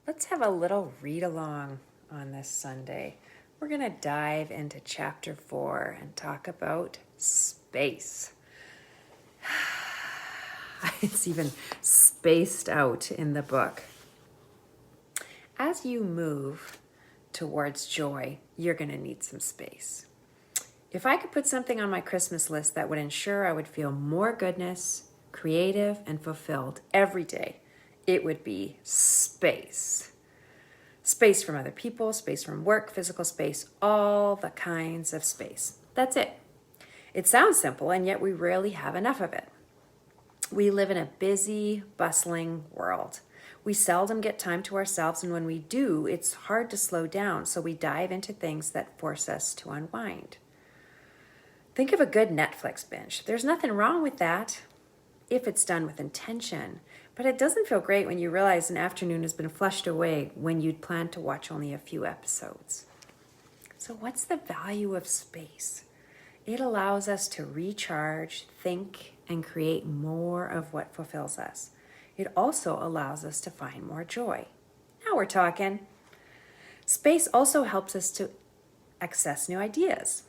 Let's have a little read along on this Sunday. We're going to dive into chapter 4 and talk about space. It's even spaced out in the book. As you move towards joy, you're going to need some space. If I could put something on my Christmas list that would ensure I would feel more goodness, creative, and fulfilled every day, it would be space. Space from other people, space from work, physical space, all the kinds of space. That's it. It sounds simple, and yet we rarely have enough of it. We live in a busy, bustling world. We seldom get time to ourselves, and when we do, it's hard to slow down, so we dive into things that force us to unwind. Think of a good Netflix binge. There's nothing wrong with that if it's done with intention, but it doesn't feel great when you realize an afternoon has been flushed away when you'd planned to watch only a few episodes. So what's the value of space? It allows us to recharge, think, and create more of what fulfills us. It also allows us to find more joy. Now we're talking. Space also helps us to access new ideas.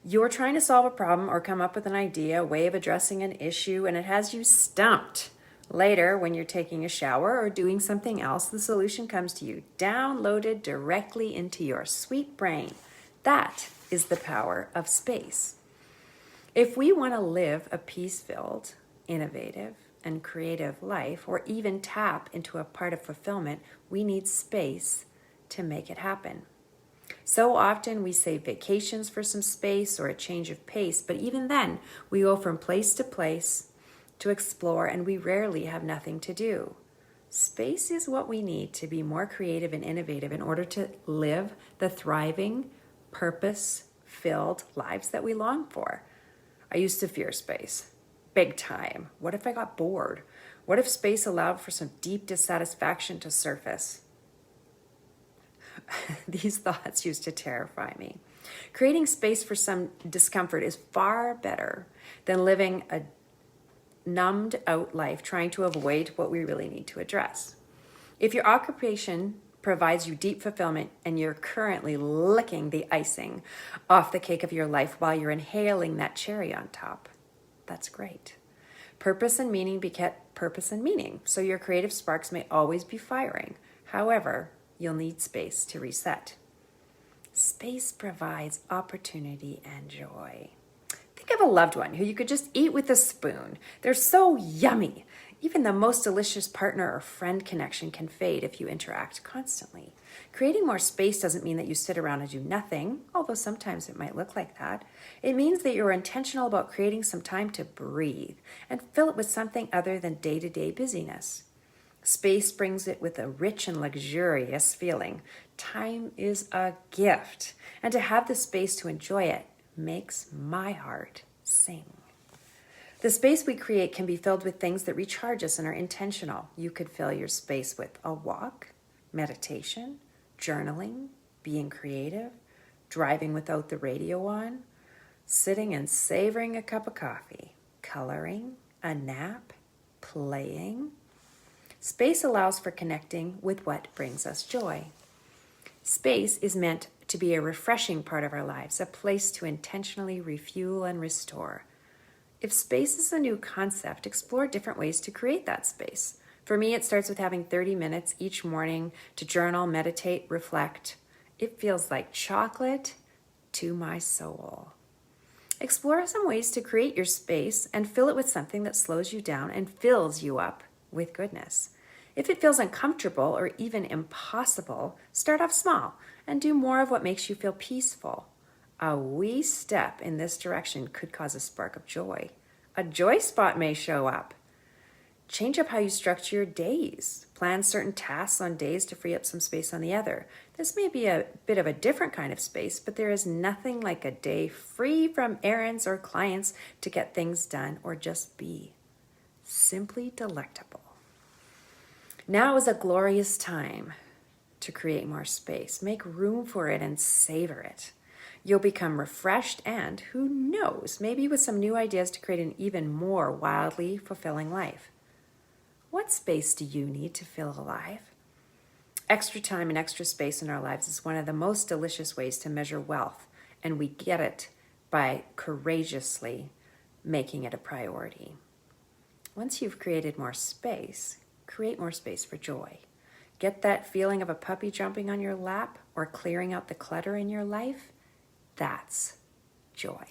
You're trying to solve a problem or come up with an idea, a way of addressing an issue, and it has you stumped. Later, when you're taking a shower or doing something else, the solution comes to you, downloaded directly into your sweet brain. That is the power of space. If we want to live a peace-filled, innovative, and creative life, or even tap into a part of fulfillment, we need space to make it happen. So often we save vacations for some space or a change of pace, but even then, we go from place to place to explore, and we rarely have nothing to do. Space is what we need to be more creative and innovative in order to live the thriving, purpose-filled lives that we long for. I used to fear space, big time. What if I got bored? What if space allowed for some deep dissatisfaction to surface? These thoughts used to terrify me. Creating space for some discomfort is far better than living a numbed out life trying to avoid what we really need to address. If your occupation provides you deep fulfillment and you're currently licking the icing off the cake of your life while you're inhaling that cherry on top, that's great. Purpose and meaning beget purpose and meaning, so your creative sparks may always be firing. However, you'll need space to reset. Space provides opportunity and joy. Think of a loved one who you could just eat with a spoon. They're so yummy. Even the most delicious partner or friend connection can fade if you interact constantly. Creating more space doesn't mean that you sit around and do nothing, although sometimes it might look like that. It means that you're intentional about creating some time to breathe and fill it with something other than day-to-day busyness. Space brings it with a rich and luxurious feeling. Time is a gift, and to have the space to enjoy it makes my heart sing. The space we create can be filled with things that recharge us and are intentional. You could fill your space with a walk, meditation, journaling, being creative, driving without the radio on, sitting and savoring a cup of coffee, coloring, a nap, playing. Space allows for connecting with what brings us joy. Space is meant to be a refreshing part of our lives, a place to intentionally refuel and restore. If space is a new concept, explore different ways to create that space. For me, it starts with having 30 minutes each morning to journal, meditate, reflect. It feels like chocolate to my soul. Explore some ways to create your space and fill it with something that slows you down and fills you up with goodness. If it feels uncomfortable or even impossible, start off small and do more of what makes you feel peaceful. A wee step in this direction could cause a spark of joy. A joy spot may show up. Change up how you structure your days. Plan certain tasks on days to free up some space on the other. This may be a bit of a different kind of space, but there is nothing like a day free from errands or clients to get things done or just be. Simply delectable. Now is a glorious time to create more space. Make room for it and savor it. You'll become refreshed and, who knows, maybe with some new ideas to create an even more wildly fulfilling life. What space do you need to feel alive? Extra time and extra space in our lives is one of the most delicious ways to measure wealth, and we get it by courageously making it a priority. Once you've created more space, create more space for joy. Get that feeling of a puppy jumping on your lap or clearing out the clutter in your life? That's joy.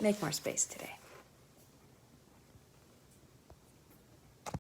Make more space today.